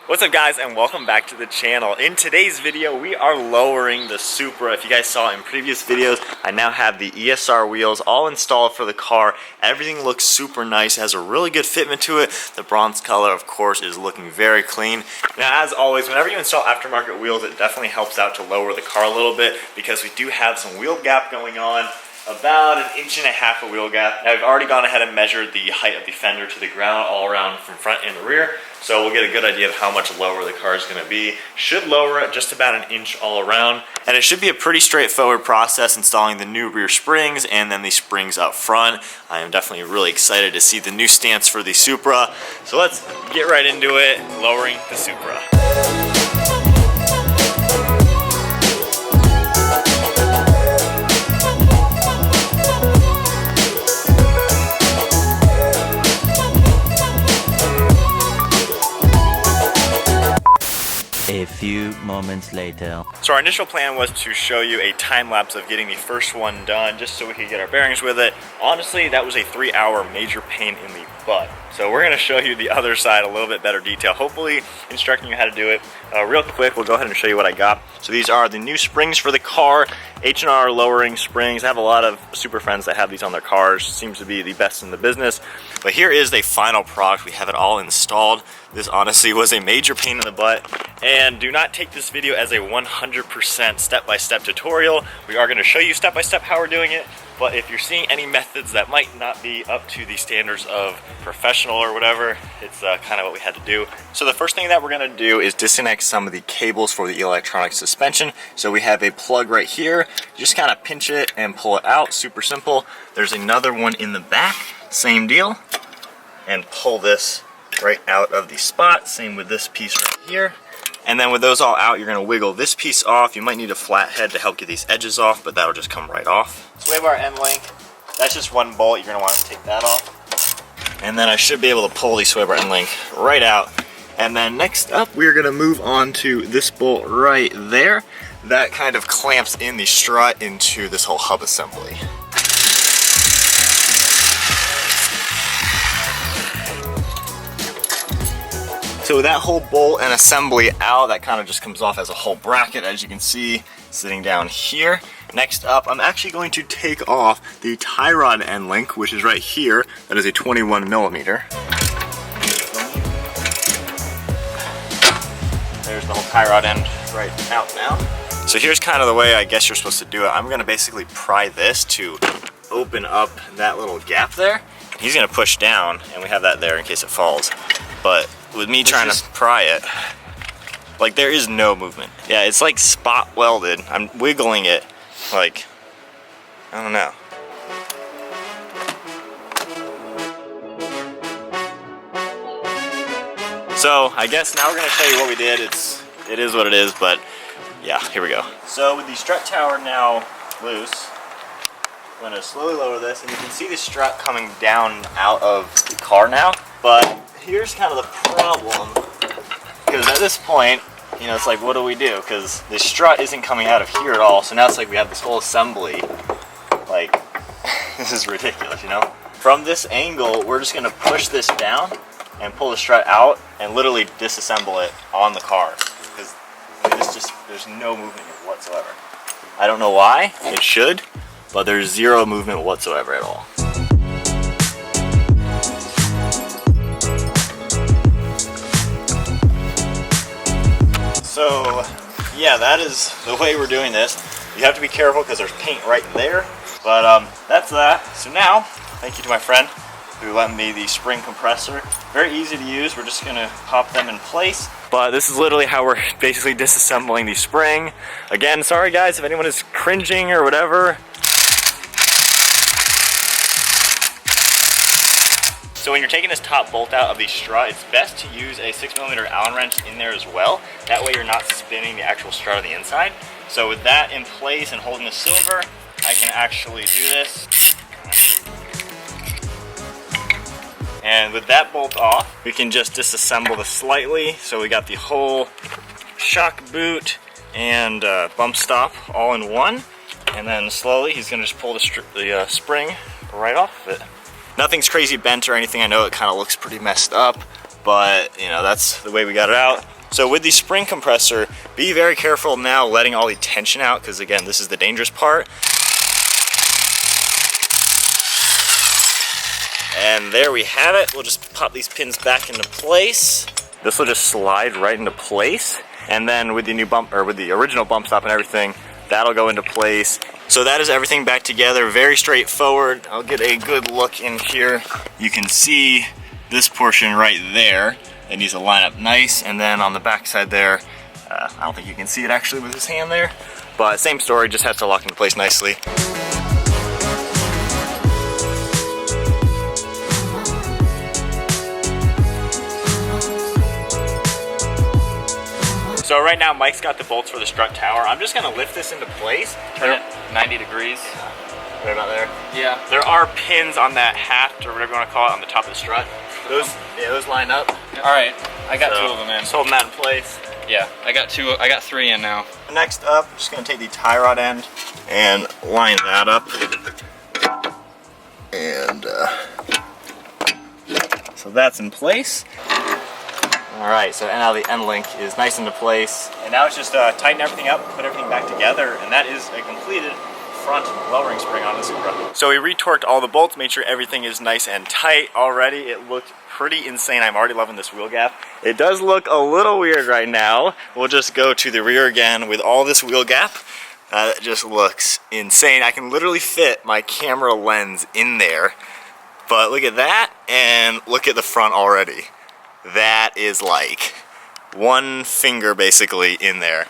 What's up guys, and welcome back to the channel. In today's video we are lowering the Supra. If you guys saw in previous videos, I now have the ESR wheels all installed for the car. Everything looks super nice, it has a really good fitment to it. The bronze color of course is looking very clean. Now as always, whenever you install aftermarket wheels, it definitely helps out to lower the car a little bit because we do have some wheel gap going on. About 1.5 inches of wheel gap. Now I've already gone ahead and measured the height of the fender to the ground all around from front and rear, so we'll get a good idea of how much lower the car is going to be. Should lower it just about 1 inch all around, and it should be a pretty straightforward process installing the new rear springs and then the springs up front. I am definitely really excited to see the new stance for the Supra, so let's get right into it, lowering the Supra. A few moments later. So our initial plan was to show you a time lapse of getting the first one done just so we could get our bearings with it. Honestly, that was a 3-hour major pain in the butt. So we're going to show you the other side a little bit better detail, hopefully instructing you how to do it. Real quick, we'll go ahead and show you what I got. So these are the new springs for the car, H&R lowering springs. I have a lot of super friends that have these on their cars. Seems to be the best in the business. But here is the final product. We have it all installed. This honestly was a major pain in the butt. And do not take this video as a 100% step-by-step tutorial. We are going to show you step-by-step how we're doing it. But if you're seeing any methods that might not be up to the standards of professional or whatever, it's kind of what we had to do. So the first thing that we're going to do is disconnect some of the cables for the electronic suspension. So we have a plug right here. You just kind of pinch it and pull it out. Super simple. There's another one in the back. Same deal. And pull this right out of the spot. Same with this piece right here. And then with those all out, you're going to wiggle this piece off. You might need a flathead to help get these edges off, but that'll just come right off. Sway bar end link, that's just one bolt. You're going to want to take that off. And then I should be able to pull the sway bar end link right out. And then next up, we're going to move on to this bolt right there. That kind of clamps in the strut into this whole hub assembly. So with that whole bolt and assembly out, that kind of just comes off as a whole bracket, as you can see, sitting down here. Next up, I'm actually going to take off the tie rod end link, which is right here. That is a 21 millimeter. There's the whole tie rod end right out now. So here's kind of the way I guess you're supposed to do it. I'm gonna basically pry this to open up that little gap there. He's gonna push down, and we have that there in case it falls. But with me trying to pry it, like there is no movement. Yeah, it's like spot welded. I'm wiggling it like, I don't know. So I guess now we're gonna show you what we did. It is what it is, but yeah, here we go. So with the strut tower now loose, I'm gonna slowly lower this, and you can see the strut coming down out of the car now, but here's kind of the problem, because at this point, you know, it's like, what do we do? Because the strut isn't coming out of here at all, so now it's like we have this whole assembly. Like, this is ridiculous, you know? From this angle, we're just gonna push this down and pull the strut out and literally disassemble it on the car, because there's no movement here whatsoever. I don't know why, it should, but there's zero movement whatsoever at all. So yeah, that is the way we're doing this. You have to be careful because there's paint right there, but that's that. So now, thank you to my friend who lent me the spring compressor. Very easy to use. We're just gonna pop them in place. But this is literally how we're basically disassembling the spring. Again, sorry guys if anyone is cringing or whatever. So when you're taking this top bolt out of the strut, it's best to use a 6mm Allen wrench in there as well. That way you're not spinning the actual strut on the inside. So with that in place and holding the silver, I can actually do this. And with that bolt off, we can just disassemble this slightly. So we got the whole shock boot and bump stop all in one. And then slowly he's gonna just pull the spring right off of it. Nothing's crazy bent or anything. I know it kind of looks pretty messed up, but you know, that's the way we got it out. So with the spring compressor, be very careful now letting all the tension out, because again, this is the dangerous part. And there we have it. We'll just pop these pins back into place. This will just slide right into place. And then with the new bump, or with the original bump stop and everything, that'll go into place. So that is everything back together, very straightforward. I'll get a good look in here. You can see this portion right there. It needs to line up nice, and then on the back side there, I don't think you can see it actually with his hand there, but same story, just has to lock into place nicely. So right now Mike's got the bolts for the strut tower. I'm just gonna lift this into place. Turn it 90 degrees. Right about there? Yeah. There are pins on that haft, or whatever you wanna call it, on the top of the strut. Those line up. All right, I got 2 of them in. Just holding that in place. Yeah, I got 3 in now. Next up, I'm just gonna take the tie rod end and line that up. And so that's in place. All right, so now the end link is nice into place. And now it's just tighten everything up, put everything back together, and that is a completed front lowering spring on the Supra. So we retorqued all the bolts, made sure everything is nice and tight already. It looked pretty insane. I'm already loving this wheel gap. It does look a little weird right now. We'll just go to the rear again with all this wheel gap. It just looks insane. I can literally fit my camera lens in there, but look at that, and look at the front already. That is like one finger basically in there.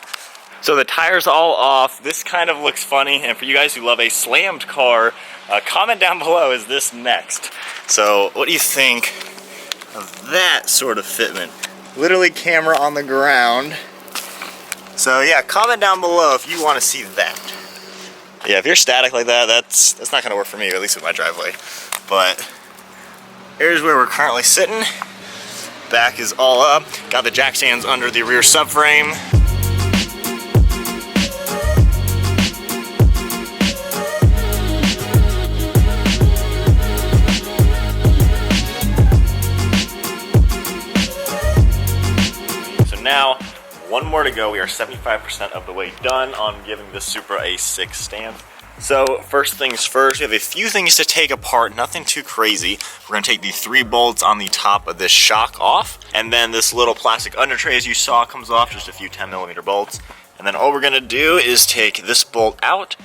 So the tire's all off. This kind of looks funny, and for you guys who love a slammed car, comment down below, is this next? So what do you think of that sort of fitment? Literally camera on the ground. So yeah, comment down below if you want to see that. Yeah, if you're static like that, that's not gonna work for me, at least with my driveway. But here's where we're currently sitting. Back is all up. Got the jack stands under the rear subframe. Now, one more to go. We are 75% of the way done on giving this Supra a 6 stamp. So first things first, we have a few things to take apart, nothing too crazy. We're gonna take the 3 bolts on the top of this shock off, and then this little plastic under tray as you saw comes off, just a few 10mm bolts. And then all we're gonna do is take this bolt out.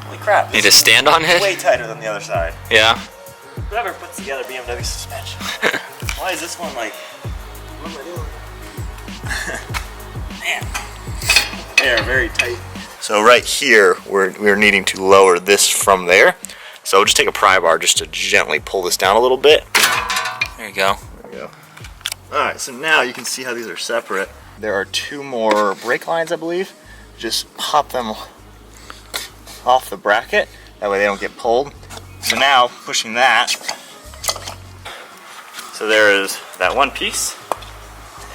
Holy crap. Need to stand on it? Way tighter than the other side. Yeah. Whoever puts together BMW suspension. Why is this one like, what am I doing? Man. They are very tight. So right here, we're needing to lower this from there. So we'll just take a pry bar just to gently pull this down a little bit. There you go. There we go. Alright, so now you can see how these are separate. There are 2 more brake lines, I believe. Just pop them off the bracket. That way they don't get pulled. So now, pushing that. So there is that one piece,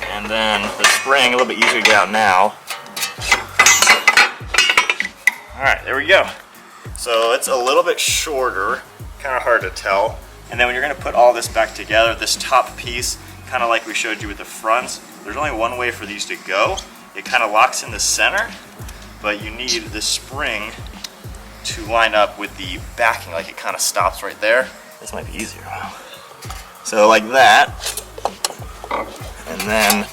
and then the spring, a little bit easier to get out now. All right, there we go. So it's a little bit shorter, kind of hard to tell. And then when you're gonna put all this back together, this top piece, kind of like we showed you with the fronts, there's only one way for these to go. It kind of locks in the center, but you need the spring to line up with the backing, like it kind of stops right there. This might be easier. So like that, and then,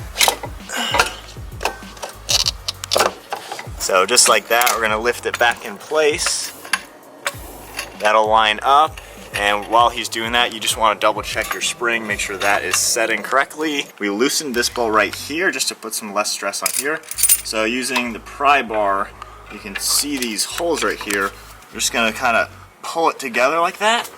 so just like that, we're gonna lift it back in place. That'll line up, and while he's doing that, you just wanna double check your spring, make sure that is setting correctly. We loosened this bolt right here just to put some less stress on here. So using the pry bar, you can see these holes right here. We're just gonna kinda pull it together like that.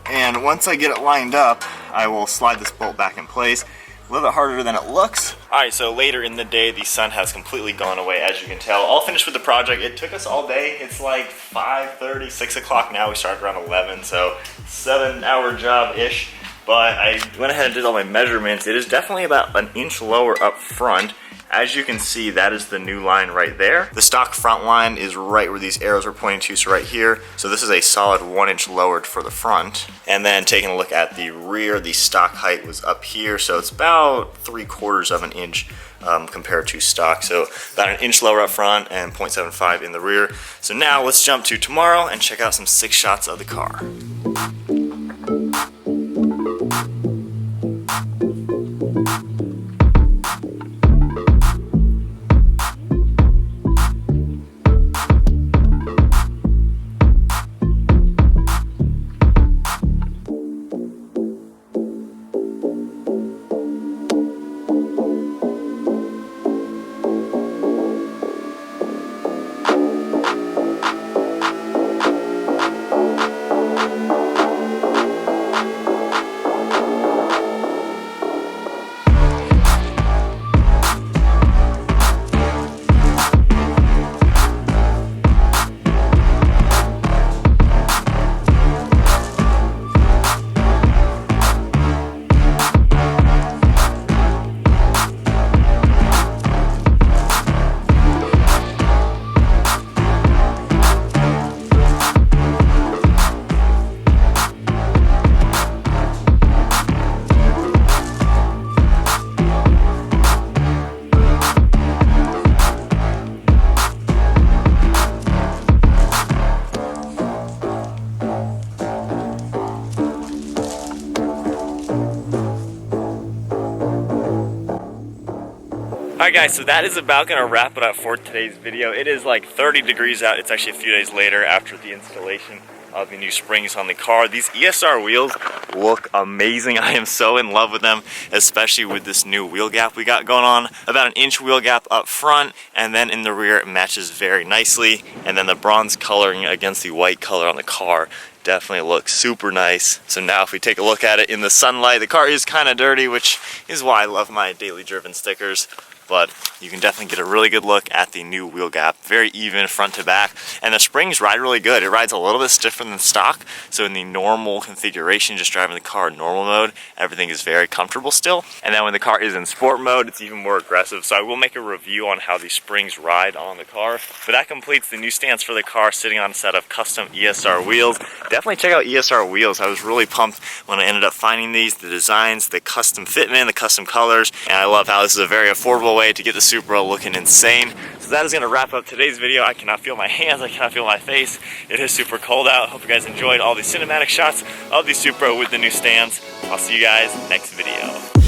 And once I get it lined up, I will slide this bolt back in place. A little bit harder than it looks. All right, so later in the day, the sun has completely gone away, as you can tell. All finished with the project. It took us all day. It's like 5:30, 6 o'clock now. We started around 11, so 7-hour job-ish. but I went ahead and did all my measurements. It is definitely about an inch lower up front. As you can see, that is the new line right there. The stock front line is right where these arrows are pointing to, so right here. So this is a solid 1 inch lowered for the front. And then taking a look at the rear, the stock height was up here, so it's about 3/4 of an inch compared to stock. So about an inch lower up front and 0.75 in the rear. So now let's jump to tomorrow and check out some 6 shots of the car. Alright guys, so that is about going to wrap it up for today's video. It is like 30 degrees out. It's actually a few days later after the installation of the new springs on the car. These ESR wheels look amazing. I am so in love with them, especially with this new wheel gap we got going on. About an inch wheel gap up front, and then in the rear it matches very nicely. And then the bronze coloring against the white color on the car definitely looks super nice. So now if we take a look at it in the sunlight, the car is kind of dirty, which is why I love my daily driven stickers. But you can definitely get a really good look at the new wheel gap. Very even front to back, and the springs ride really good. It rides a little bit stiffer than stock, so in the normal configuration, just driving the car in normal mode, everything is very comfortable still. And then when the car is in sport mode, it's even more aggressive. So I will make a review on how these springs ride on the car. But that completes the new stance for the car, sitting on a set of custom ESR wheels. Definitely check out ESR wheels. I was really pumped when I ended up finding these, the designs, the custom fitment, the custom colors, and I love how this is a very affordable way to get the Supra looking insane. So that is going to wrap up today's video. I cannot feel my hands, I cannot feel my face. It is super cold out. Hope you guys enjoyed all the cinematic shots of the Supra with the new stands. I'll see you guys next video.